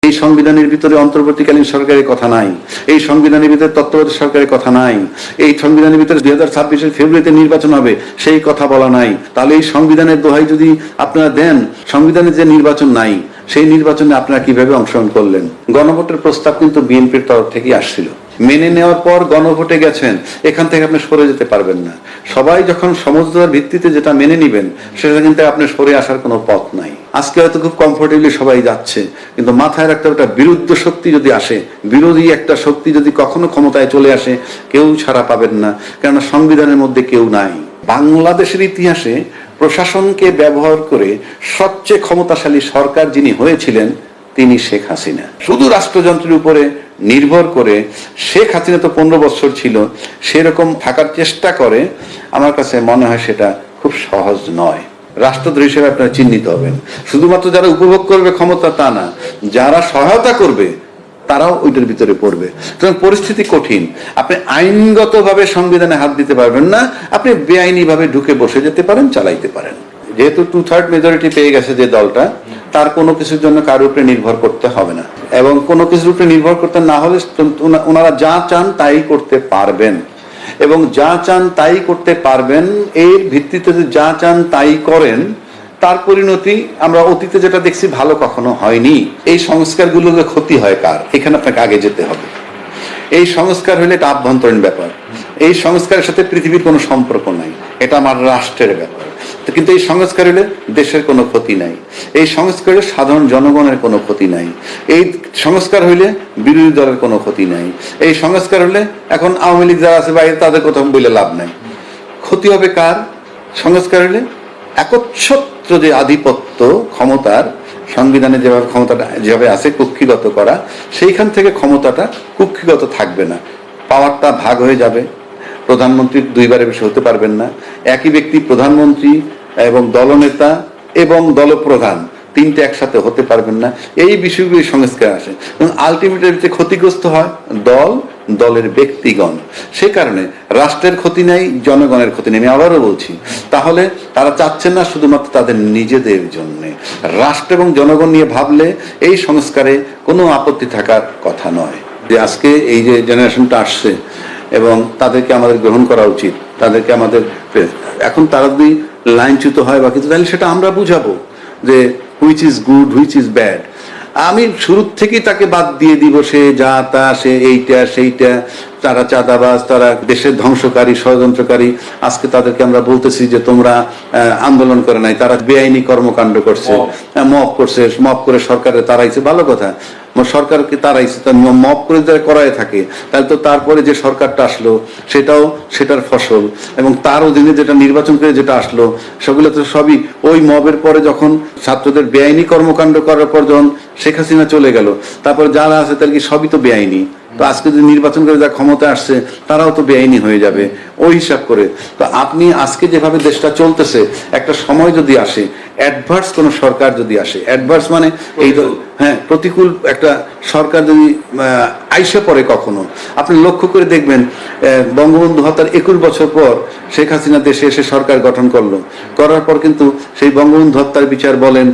এই সংবিধানের ভিতরে অন্তর্বর্তীকালীন সরকারের কথা নাই, এই সংবিধানের ভিতরে তত্ত্বাবধায়ক সরকারের কথা নাই, এই সংবিধানের ভিতরে 2026 ফেব্রুয়ারিতে নির্বাচন হবে সেই কথা বলা নাই। তাহলে এই সংবিধানের দোহাই যদি আপনারা দেন, সংবিধানে যে নির্বাচন নাই সেই নির্বাচনে আপনারা কিভাবে অংশগ্রহণ করলেন? গণভোটের প্রস্তাব কিন্তু বিএনপির তরফ থেকেই আসছিল, মেনে নেওয়ার পর গণভোটে গেছেন, এখান থেকে আপনি সরে যেতে পারবেন না। সবাই যখন সমঝোতার ভিত্তিতে যেটা মেনে নিবেন সেটা কিন্তু আপনি সরে আসার কোনো পথ নাই। আজকে হয়তো খুব কমফোর্টেবলি সবাই যাচ্ছে, কিন্তু মাথায় রাখতে হবে একটা বিরুদ্ধ শক্তি যদি আসে, বিরোধী একটা শক্তি যদি কখনো ক্ষমতায় চলে আসে, কেউ ছাড়া পাবেন না, কেননা সংবিধানের মধ্যে কেউ নাই। বাংলাদেশের ইতিহাসে প্রশাসনকে ব্যবহার করে সবচেয়ে ক্ষমতাশালী সরকার যিনি হয়েছিলেন তিনি শেখ হাসিনা। শুধু রাষ্ট্রযন্ত্রের উপরে নির্ভর করে শেখ হাসিনা তো 15 বছর ছিল, সেরকম থাকার চেষ্টা করে, আমার কাছে মনে হয় সেটা খুব সহজ নয়। রাষ্ট্রদ্রোহী হিসেবে আপনারা চিহ্নিত হবেন। শুধুমাত্র যারা উপভোগ করবে ক্ষমতা তা না, যারা সহায়তা করবে তারাও ওইটার ভিতরে পড়বে। সুতরাং পরিস্থিতি কঠিন। আপনি আইনগতভাবে সংবিধানে হাত দিতে পারবেন না, আপনি বেআইনি ভাবে ঢুকে বসে যেতে পারেন, চালাইতে পারেন। যেহেতু 2/3 মেজরিটি পেয়ে গেছে যে দলটা, তার কোনো কিছুর জন্য কারোর উপরে নির্ভর করতে হবে না, এবং কোনো কিছুর উপরে নির্ভর করতে না হলে ওনারা যা চান তাই করতে পারবেন, এবং যা চান তাই করতে পারবেন। এর ভিত্তিতে যা চান তাই করেন, তার পরিণতি আমরা অতীতে যেটা দেখছি ভালো কখনো হয়নি। এই সংস্কারগুলোর ক্ষতি হয় কার? এখানে আপনাকে আগে যেতে হবে। এই সংস্কার হলে এটা আভ্যন্তরীণ ব্যাপার, এই সংস্কারের সাথে পৃথিবীর কোনো সম্পর্ক নাই, এটা আমার রাষ্ট্রের ব্যাপার। কিন্তু এই সংস্কার হলে দেশের কোনো ক্ষতি নাই, এই সংস্কার হলে সাধারণ জনগণের কোনো ক্ষতি নাই, এই সংস্কার হইলে বিরোধী দলের কোনো ক্ষতি নাই, এই সংস্কার হলে এখন আওয়ামী লীগ যারা আছে বাইরে তাদের কথা বলে লাভ নাই। ক্ষতি হবে কার? সংস্কার হলে একচ্ছত্র যে আধিপত্য ক্ষমতার, সংবিধানে যেভাবে ক্ষমতাটা যেভাবে আছে কুক্ষিগত করা, সেইখান থেকে ক্ষমতাটা কুক্ষিগত থাকবে না, পাওয়ারটা ভাগ হয়ে যাবে। প্রধানমন্ত্রী দুইবারে বেশি হতে পারবেন না, একই ব্যক্তি প্রধানমন্ত্রী এবং দলনেতা এবং দলপ্রধান তিনটে একসাথে হতে পারবেন না। এই বিষয়গুলি সংস্কার আসে এবং আলটিমেটলি ক্ষতিগ্রস্ত হয় দল, দলের ব্যক্তিগণ। সে কারণে রাষ্ট্রের ক্ষতি নাই, জনগণের ক্ষতি নেই। আমি আবারও বলছি, তাহলে তারা চাচ্ছেন না শুধুমাত্র তাদের নিজেদের জন্য, রাষ্ট্র এবং জনগণ নিয়ে ভাবলে এই সংস্কারে কোনো আপত্তি থাকার কথা নয়। যে আজকে এই যে জেনারেশনটা আসছে এবং তাদেরকে আমাদের গ্রহণ করা উচিত, তাদেরকে আমাদের এখন তারা যদি লাইনচ্যুত হয় বা কিছু, তাহলে সেটা আমরা বুঝাবো যে which is good, which is bad. আমি শুরু থেকেই তাকে বাদ দিয়ে দিব, সে যা তা, সে এইটা সেইটা, তারা চাঁদাবাজ, তারা দেশের ধ্বংসকারী, ষড়যন্ত্রকারী। আজকে তাদেরকে আমরা বলতেছি যে তোমরা আন্দোলন করে নাই, তারা বেআইনি কর্মকাণ্ড করছে, মব করছে, মব করে সরকারে তারাইছে, ভালো কথা, সরকারকে তারাইছে, মব করে যারা করায় থাকে, তাহলে তো তারপরে যে সরকারটা আসলো সেটাও সেটার ফসল, এবং তার অধীনে যেটা নির্বাচন করে যেটা আসলো সেগুলো তো সবই ওই মবের পরে যখন ছাত্রদের বেআইনি কর্মকাণ্ড করার পর যখন শেখ হাসিনা চলে গেল, তারপর যারা আছে তার কি সবই তো বেআইনি। তো আজকে যদি নির্বাচন করে যা ক্ষমতা আসছে তারাও তো বেআইনি হয়ে যাবে ওই হিসাব করে। তো আপনি আজকে যেভাবে দেশটা চলতেছে, একটা সময় যদি আসে অ্যাডভার্স কোন সরকার যদি আসে, অ্যাডভার্স মানে এই প্রতিকূল একটা সরকার যদি আইসে পড়ে কখনো, আপনি লক্ষ্য করে দেখবেন বঙ্গবন্ধু হত্যার 21 বছর পর শেখ হাসিনা দেশে এসে সরকার গঠন করলো, করার পর কিন্তু সেই বঙ্গবন্ধু হত্যার বিচার বলেন,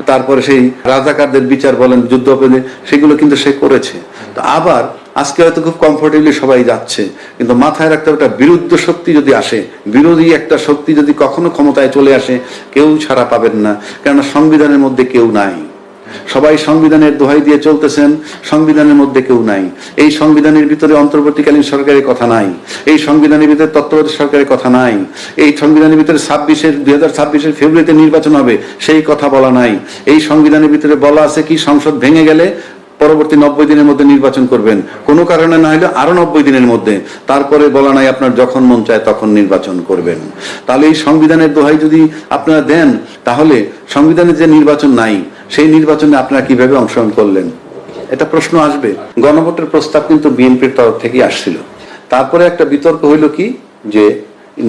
তারপরে সেই রাজাকারদের বিচার বলেন, যুদ্ধ অপরাধী, সেগুলো কিন্তু সে করেছে। তো আবার আজকে হয়তো খুব কমফোর্টেবলি সবাই যাচ্ছে, কিন্তু মাথায় রাখতে হবে একটা বিরুদ্ধ শক্তি যদি আসে, বিরোধী একটা শক্তি যদি কখনো ক্ষমতায় চলে আসে, কেউ ছাড়া পাবেন না, কেননা সংবিধানের মধ্যে কেউ নাই। সবাই সংবিধানের দোহাই দিয়ে চলতেছেন, সংবিধানের মধ্যে কেউ নাই। এই সংবিধানের ভিতরে অন্তর্বর্তীকালীন সরকারের কথা নাই, এই সংবিধানের ভিতরে তত্ত্বাবধায়ক সরকারের কথা নাই, এই সংবিধানের ভিতরে 2026 ফেব্রুয়ারিতে নির্বাচন হবে সেই কথা বলা নাই। এই সংবিধানের ভিতরে বলা আছে কি সংসদ ভেঙে গেলে পরবর্তী 90 দিনের মধ্যে নির্বাচন করবেন, কোনো কারণে না হলে আরো 90 দিনের মধ্যে। তারপরে বলা নাই আপনার যখন মন চায় তখন নির্বাচন করবেন। তাহলে এই সংবিধানের দোহাই যদি আপনারা দেন, তাহলে সংবিধানে যে নির্বাচন নাই সেই নির্বাচনে আপনারা কিভাবে অংশগ্রহণ করলেন? এটা প্রশ্ন আসবে। গণভোটের প্রস্তাব কিন্তু বিএনপির তরফ থেকেই আসছিল। তারপরে একটা বিতর্ক হইল কি যে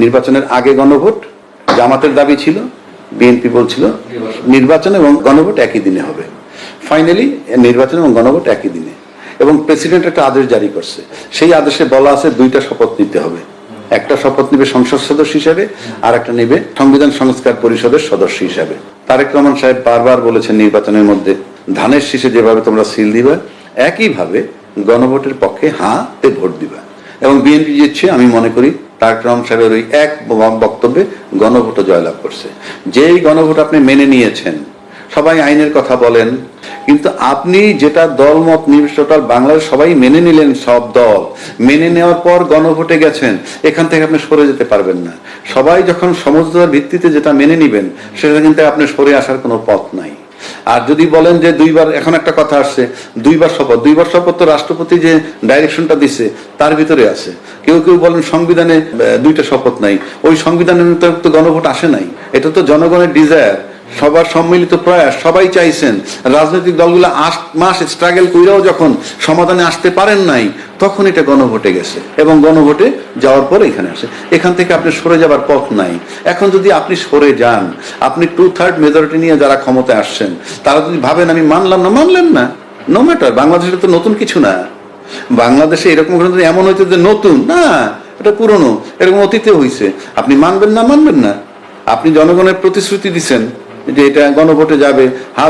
নির্বাচনের আগে গণভোট, জামাতের দাবি ছিল, বিএনপি বলছিল নির্বাচন এবং গণভোট একই দিনে হবে। ফাইনালি নির্বাচন এবং গণভোট একই দিনে, এবং প্রেসিডেন্ট একটা আদেশ জারি করছে। সেই আদেশে বলা আছে 2টা শপথ নিতে হবে, একটা শপথ নেবে সংসদ সদস্য হিসাবে, আর একটা নেবে সংবিধান সংস্কার পরিষদের সদস্য হিসাবে। তারেক রহমান সাহেব বারবার বলেছেন নির্বাচনের মধ্যে ধানের শীষে যেভাবে তোমরা সিল দিবা, একইভাবে গণভোটের পক্ষে হাতে ভোট দিবা। এবং বিএনপি জিতছে, আমি মনে করি তারেক রহমান সাহেবের ওই এক বক্তব্যে গণভোটও জয়লাভ করছে। যেই গণভোট আপনি মেনে নিয়েছেন, সবাই আইনের কথা বলেন, কিন্তু আপনি যেটা দলমত নির্বিশেষে বাংলাদেশ সবাই মেনে নিলেন, সব দল মেনে নেওয়ার পর গণভোটে গেছেন, এখান থেকে আপনি সরে যেতে পারবেন না। সবাই যখন সমঝোতার ভিত্তিতে যেটা মেনে নিবেন, সেটা কিন্তু আপনি সরে আসার কোনো পথ নাই। আর যদি বলেন যে দুইবার, এখন একটা কথা আসছে দুইবার শপথ তো রাষ্ট্রপতি যে ডাইরেকশনটা দিছে তার ভিতরে আছে। কেউ কেউ বলেন সংবিধানে দুইটা শপথ নাই, ওই সংবিধানের তো গণভোট আসে নাই। এটা তো জনগণের ডিজায়ার, সবার সম্মিলিত প্রয়াস, সবাই চাইছেন। রাজনৈতিক দলগুলো 8 মাস স্ট্রাগল করেও যখন সমাধানে আসতে পারেন নাই, তখন এটা গণভোটে গেছে এবং গণভোটে যাওয়ার পরে এখানে আসে। এখান থেকে আপনি সরে যাবার পথ নাই। এখন যদি আপনি সরে যান, আপনি 2/3 মেজরিটি নিয়ে যারা ক্ষমতায় আসছেন, তারা যদি ভাবেন আমি মানলাম না, মানলেন না, নো ম্যাটার। বাংলাদেশে তো নতুন কিছু না। বাংলাদেশে এরকম এমন হইতে যে নতুন না, এটা পুরনো, এরকম অতীতে হয়েছে। আপনি মানবেন না, মানবেন না। আপনি জনগণের প্রতিশ্রুতি দিচ্ছেন যে এটা গণভোটে যাবে,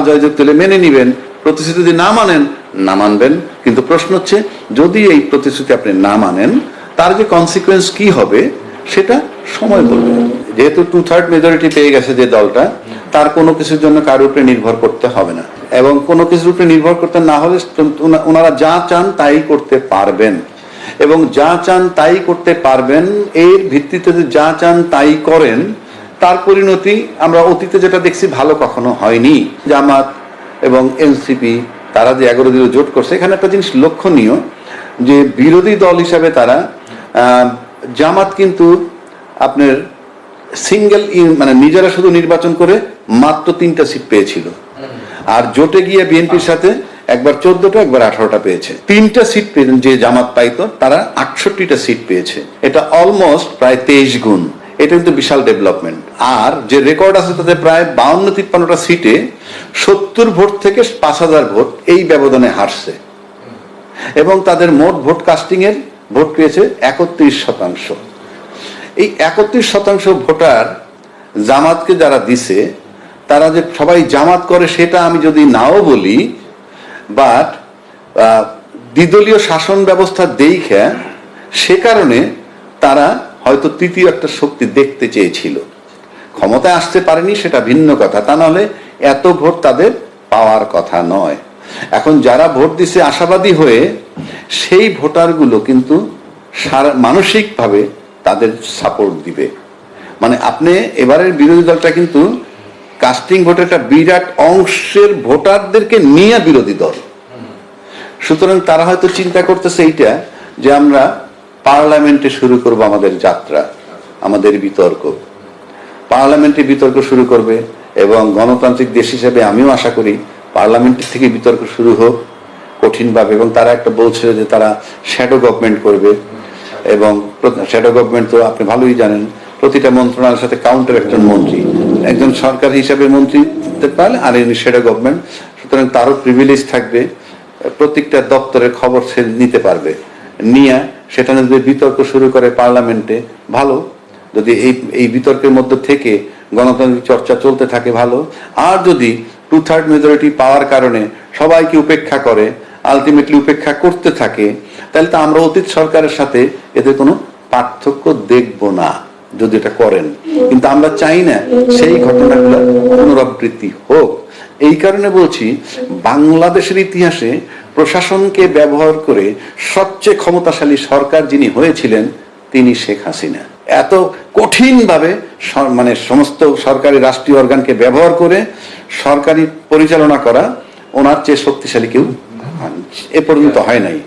জয়যুক্ত হলে মেনে নিবেন। প্রতিশ্রুতি যদি না মানেন, না মানবেন। কিন্তু প্রশ্ন হচ্ছে, যদি এই প্রতিশ্রুতি আপনি না মানেন, তার যে কনসিকুয়েন্স কি হবে সেটা সময় বলবে। যেহেতু 2/3 মেজরিটি পেয়ে গেছে যে দলটা, তার কোনো কিছুর জন্য কারোর উপরে নির্ভর করতে হবে না। এবং কোনো কিছুর উপরে নির্ভর করতে না হলে ওনারা যা চান তাই করতে পারবেন। এবং যা চান তাই করতে পারবেন, এর ভিত্তিতে যা চান তাই করেন, তার পরিণতি আমরা অতীতে যেটা দেখছি ভালো কখনো হয়নি। জামাত এবং এনসিপি তারা যে 11 দলীয় জোট করছে, এখানে একটা জিনিস লক্ষণীয় যে বিরোধী দল হিসাবে তারা, জামাত কিন্তু আপনার সিঙ্গেল মানে নিজেরা শুধু নির্বাচন করে মাত্র 3টা সিট পেয়েছিল। আর জোটে গিয়ে বিএনপির সাথে একবার 14টা, একবার 18টা পেয়েছে। 3টা সিট পেয়েছেন যে জামাত পাইতো, তারা 68টা সিট পেয়েছে। এটা অলমোস্ট প্রায় 23 গুণ। এটা কিন্তু বিশাল ডেভেলপমেন্ট। আর যে রেকর্ড আছে তাতে প্রায় 52-53টা সিটে 70 ভোট থেকে 5000 ভোট এই ব্যবধানে হারছে। এবং তাদের মোট ভোট কাস্টিং এর ভোট পেয়েছে 31%। এই 31% ভোটার জামাতকে যারা দিছে, তারা যে সবাই জামাত করে সেটা আমি যদি নাও বলি, বাট দ্বিদলীয় শাসন ব্যবস্থা দেখে সে কারণে তারা হয়তো তৃতীয় একটা শক্তি দেখতে চেয়েছিল। ক্ষমতায় আসতে পারেনি সেটা ভিন্ন কথা, তা নাহলে এত ভোট তাদের পাওয়ার কথা নয়। এখন যারা ভোট দিছে আশাবাদী হয়ে, সেই ভোটারগুলো কিন্তু মানসিকভাবে তাদের সাপোর্ট দিবে। মানে আপনি এবারের বিরোধী দলটা কিন্তু কাস্টিং ভোটের একটা বিরাট অংশের ভোটারদেরকে নিয়ে বিরোধী দল। সুতরাং তারা হয়তো চিন্তা করতেছে এইটা যে আমরা পার্লামেন্টে শুরু করব আমাদের যাত্রা, আমাদের বিতর্ক। পার্লামেন্টে বিতর্ক শুরু করবে এবং গণতান্ত্রিক দেশ হিসেবে আমিও আশা করি পার্লামেন্টের থেকে বিতর্ক শুরু হোক কঠিনভাবে। এবং তারা একটা বলছিল যে তারা শ্যাডো গভর্নমেন্ট করবে। এবং শ্যাডো গভর্নমেন্ট তো আপনি ভালোই জানেন, প্রতিটা মন্ত্রণালয়ের সাথে কাউন্টার একজন মন্ত্রী, একজন সরকার হিসাবে মন্ত্রী পারে, আর এমনি শ্যাডো গভর্নমেন্ট। সুতরাং তারও প্রিভিলেজ থাকবে, প্রত্যেকটা দপ্তরের খবর সে নিতে পারবে। নিয়ে সেটা যদি বিতর্ক শুরু করে পার্লামেন্টে, ভালো। যদি এই বিতর্কের মধ্যে থেকে গণতান্ত্রিক চর্চা চলতে থাকে, ভালো। আর যদি 2/3 মেজরিটি পাওয়ার কারণে সবাইকে উপেক্ষা করে, আলটিমেটলি উপেক্ষা করতে থাকে, তাহলে তো আমরা অতীত সরকারের সাথে এদের কোনো পার্থক্য দেখব না যদি এটা করেন। কিন্তু আমরা চাই না সেই ঘটনাগুলো পুনরাবৃত্তি হোক। এই কারণে বলছি, বাংলাদেশের ইতিহাসে প্রশাসনকে ব্যবহার করে সবচেয়ে ক্ষমতাশালী সরকার যিনি হয়েছিলেন, তিনি শেখ হাসিনা। এত কঠিনভাবে মানে সমস্ত সরকারি রাষ্ট্রীয় অর্গানকে ব্যবহার করে সরকারি পরিচালনা করা, ওনার চেয়ে শক্তিশালী কেউ এ পর্যন্ত হয় নাই।